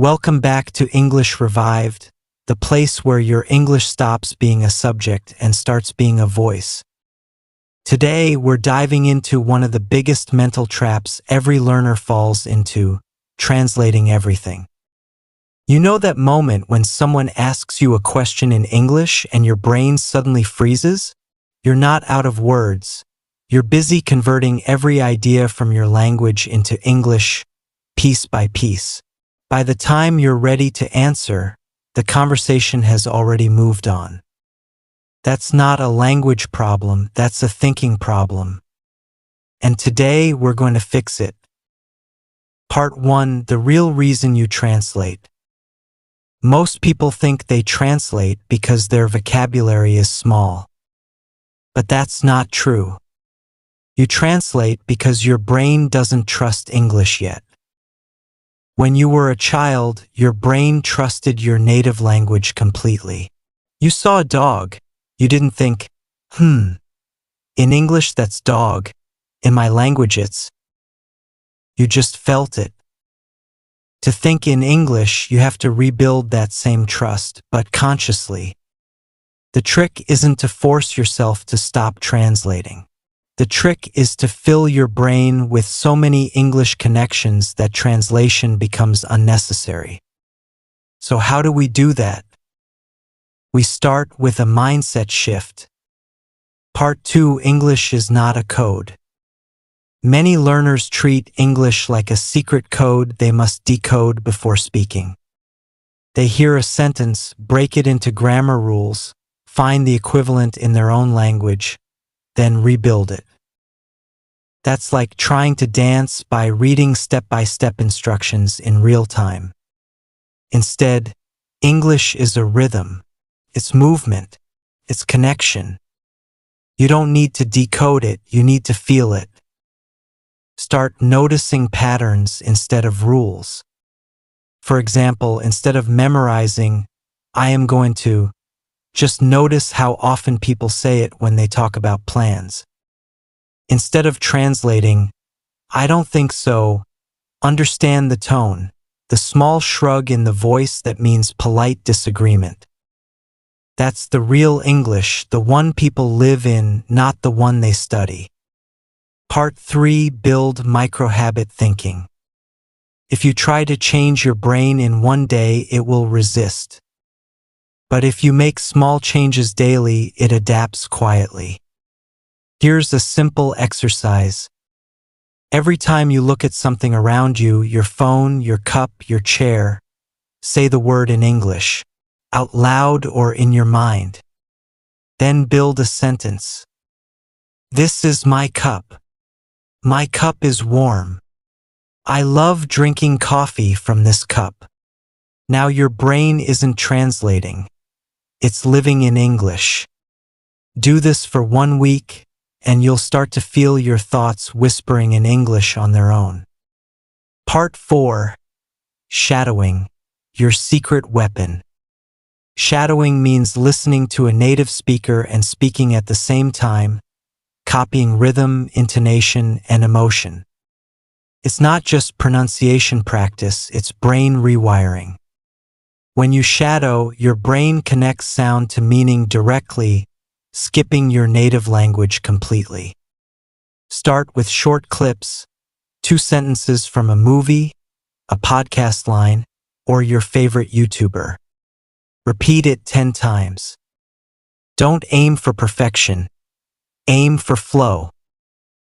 Welcome back to English Revived, the place where your English stops being a subject and starts being a voice. Today, we're diving into one of the biggest mental traps every learner falls into: translating everything. You know that moment when someone asks you a question in English and your brain suddenly freezes? You're not out of words. You're busy converting every idea from your language into English, piece by piece. By the time you're ready to answer, the conversation has already moved on. That's not a language problem, that's a thinking problem. And today we're going to fix it. Part 1: The real reason you translate. Most people think they translate because their vocabulary is small. But that's not true. You translate because your brain doesn't trust English yet. When you were a child, your brain trusted your native language completely. You saw a dog. You didn't think, in English that's dog. In my language it's. You just felt it. To think in English, you have to rebuild that same trust, but consciously. The trick isn't to force yourself to stop translating. The trick is to fill your brain with so many English connections that translation becomes unnecessary. So how do we do that? We start with a mindset shift. Part 2: English is not a code. Many learners treat English like a secret code they must decode before speaking. They hear a sentence, break it into grammar rules, find the equivalent in their own language, then rebuild it. That's like trying to dance by reading step-by-step instructions in real time. Instead, English is a rhythm. It's movement. It's connection. You don't need to decode it, you need to feel it. Start noticing patterns instead of rules. For example, instead of memorizing, "I am going to," just notice how often people say it when they talk about plans. Instead of translating, "I don't think so," understand the tone, the small shrug in the voice that means polite disagreement. That's the real English, the one people live in, not the one they study. Part 3: Build micro-habit thinking. If you try to change your brain in one day, it will resist. But if you make small changes daily, it adapts quietly. Here's a simple exercise. Every time you look at something around you, your phone, your cup, your chair, say the word in English, out loud or in your mind. Then build a sentence. This is my cup. My cup is warm. I love drinking coffee from this cup. Now your brain isn't translating. It's living in English. Do this for 1 week, and you'll start to feel your thoughts whispering in English on their own. Part 4: Shadowing, your secret weapon. Shadowing means listening to a native speaker and speaking at the same time, copying rhythm, intonation, and emotion. It's not just pronunciation practice, it's brain rewiring. When you shadow, your brain connects sound to meaning directly, skipping your native language completely. Start with short clips, 2 sentences from a movie, a podcast line, or your favorite YouTuber. Repeat it 10 times. Don't aim for perfection. Aim for flow.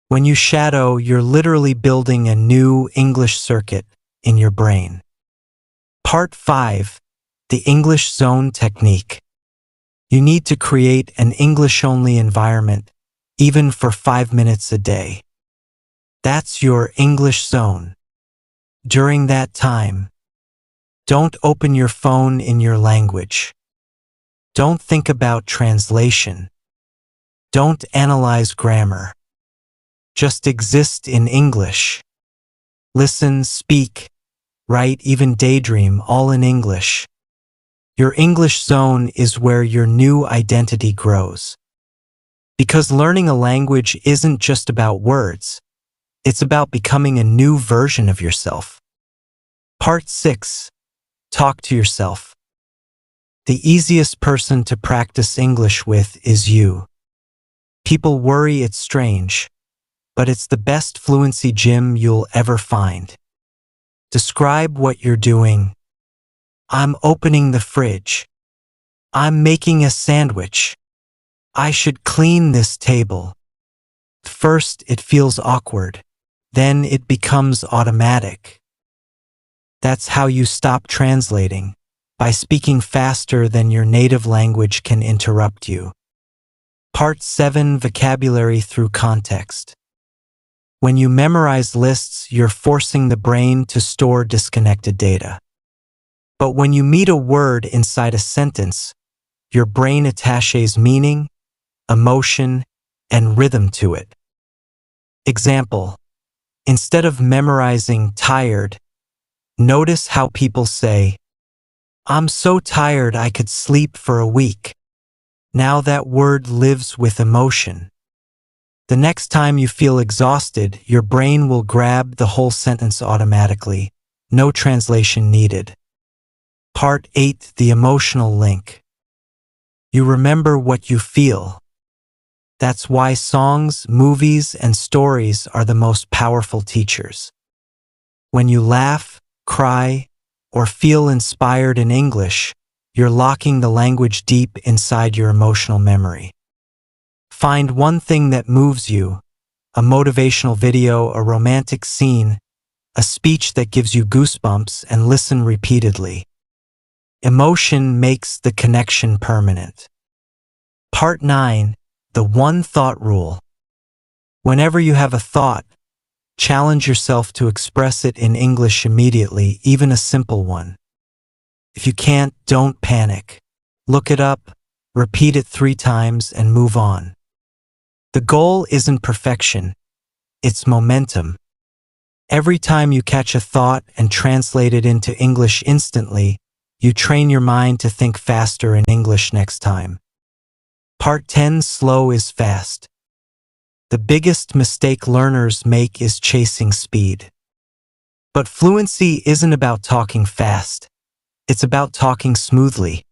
When you shadow, you're literally building a new English circuit in your brain. Part 5: The English Zone Technique. You need to create an English-only environment, even for 5 minutes a day. That's your English zone. During that time, don't open your phone in your language. Don't think about translation. Don't analyze grammar. Just exist in English. Listen, speak, write, even daydream, all in English. Your English zone is where your new identity grows. Because learning a language isn't just about words, it's about becoming a new version of yourself. Part 6: Talk to yourself. The easiest person to practice English with is you. People worry it's strange, but it's the best fluency gym you'll ever find. Describe what you're doing. I'm opening the fridge. I'm making a sandwich. I should clean this table. First, it feels awkward. Then it becomes automatic. That's how you stop translating, by speaking faster than your native language can interrupt you. Part 7: Vocabulary through context. When you memorize lists, you're forcing the brain to store disconnected data. But when you meet a word inside a sentence, your brain attaches meaning, emotion, and rhythm to it. Example: instead of memorizing tired, notice how people say, "I'm so tired I could sleep for a week." Now that word lives with emotion. The next time you feel exhausted, your brain will grab the whole sentence automatically. No translation needed. Part 8: The emotional link. You remember what you feel. That's why songs, movies, and stories are the most powerful teachers. When you laugh, cry, or feel inspired in English, you're locking the language deep inside your emotional memory. Find one thing that moves you: a motivational video, a romantic scene, a speech that gives you goosebumps, and listen repeatedly. Emotion makes the connection permanent. Part 9: The one thought rule. Whenever you have a thought, challenge yourself to express it in English immediately, even a simple one. If you can't, don't panic. Look it up, repeat it 3 times, and move on. The goal isn't perfection, it's momentum. Every time you catch a thought and translate it into English instantly, you train your mind to think faster in English next time. Part 10: Slow is fast. The biggest mistake learners make is chasing speed. But fluency isn't about talking fast. It's about talking smoothly.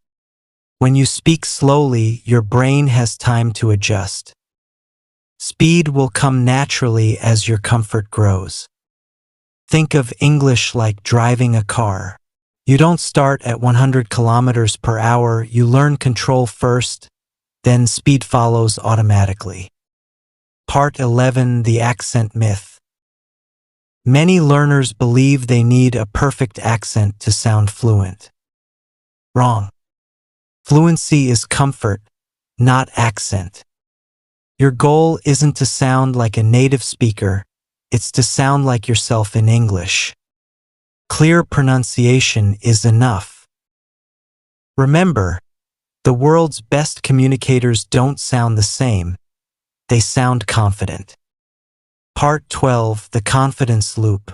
When you speak slowly, your brain has time to adjust. Speed will come naturally as your comfort grows. Think of English like driving a car. You don't start at 100 kilometers per hour, you learn control first, then speed follows automatically. Part 11: The accent myth. Many learners believe they need a perfect accent to sound fluent. Wrong. Fluency is comfort, not accent. Your goal isn't to sound like a native speaker, it's to sound like yourself in English. Clear pronunciation is enough. Remember, the world's best communicators don't sound the same, they sound confident. Part 12: The confidence loop.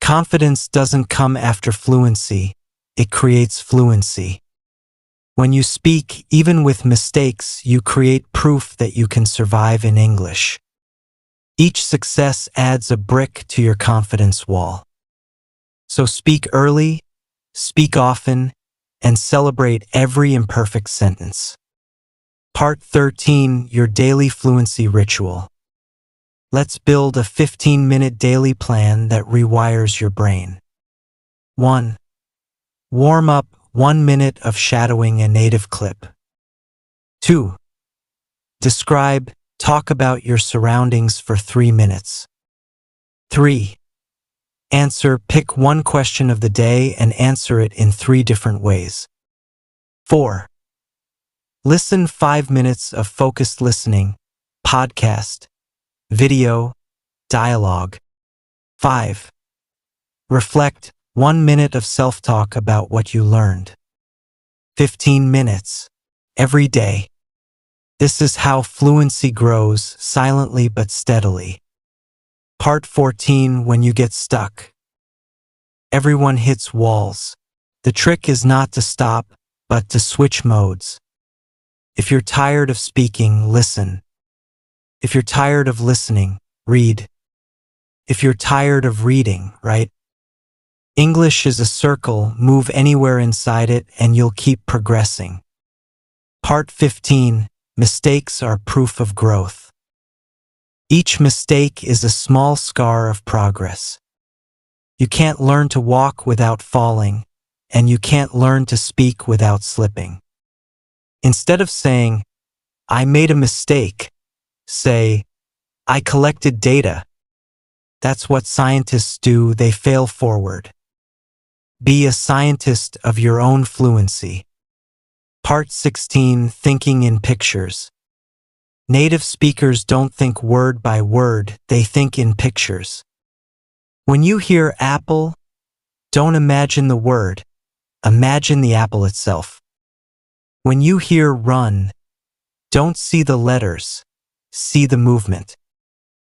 Confidence doesn't come after fluency, it creates fluency. When you speak, even with mistakes, you create proof that you can survive in English. Each success adds a brick to your confidence wall. So speak early, speak often, and celebrate every imperfect sentence. Part 13: Your daily fluency ritual. Let's build a 15-minute daily plan that rewires your brain. 1. Warm up: 1 minute of shadowing a native clip. 2. Describe, talk about your surroundings for 3 minutes. 3. Answer, pick one question of the day and answer it in 3 different ways. 4. Listen 5 minutes of focused listening, podcast, video, dialogue. 5. Reflect: 1 minute of self-talk about what you learned. 15 minutes. Every day. This is how fluency grows, silently but steadily. Part 14: When you get stuck. Everyone hits walls. The trick is not to stop, but to switch modes. If you're tired of speaking, listen. If you're tired of listening, read. If you're tired of reading, write. English is a circle, move anywhere inside it and you'll keep progressing. Part 15. Mistakes are proof of growth. Each mistake is a small scar of progress. You can't learn to walk without falling, and you can't learn to speak without slipping. Instead of saying, "I made a mistake," say, "I collected data." That's what scientists do, they fail forward. Be a scientist of your own fluency. Part 16. Thinking in pictures. Native speakers don't think word by word, they think in pictures. When you hear apple, don't imagine the word, imagine the apple itself. When you hear run, don't see the letters, see the movement.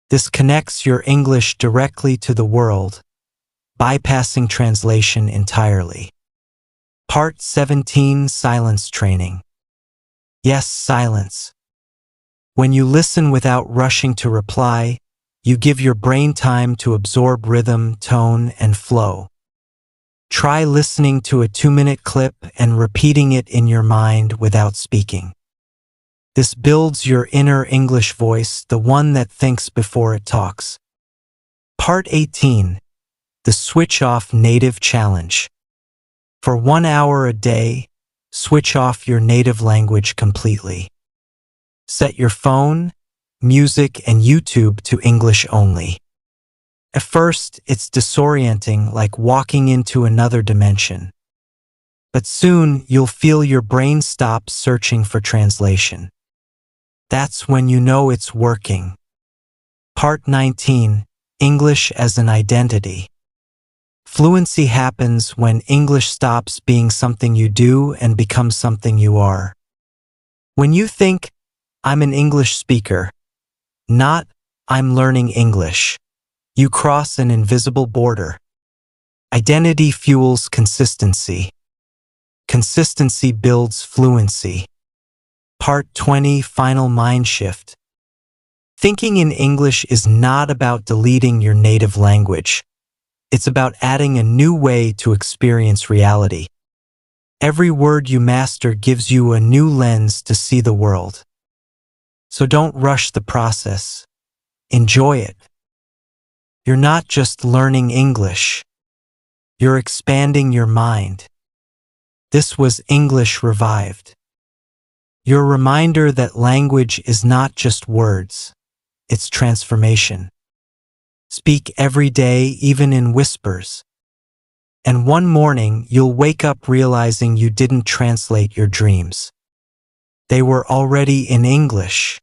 This connects your English directly to the world, bypassing translation entirely. Part 17. Silence training. Yes, silence. When you listen without rushing to reply, you give your brain time to absorb rhythm, tone, and flow. Try listening to a 2-minute clip and repeating it in your mind without speaking. This builds your inner English voice, the one that thinks before it talks. Part 18. The Switch Off Native Challenge. For 1 hour a day, switch off your native language completely. Set your phone, music, and YouTube to English only. At first, it's disorienting, like walking into another dimension. But soon, you'll feel your brain stop searching for translation. That's when you know it's working. Part 19. English as an identity. Fluency happens when English stops being something you do and becomes something you are. When you think, "I'm an English speaker," not "I'm learning English," you cross an invisible border. Identity fuels consistency. Consistency builds fluency. Part 20. Final mind shift. Thinking in English is not about deleting your native language. It's about adding a new way to experience reality. Every word you master gives you a new lens to see the world. So don't rush the process. Enjoy it. You're not just learning English. You're expanding your mind. This was English Revived. Your reminder that language is not just words, it's transformation. Speak every day, even in whispers. And one morning, you'll wake up realizing you didn't translate your dreams. They were already in English.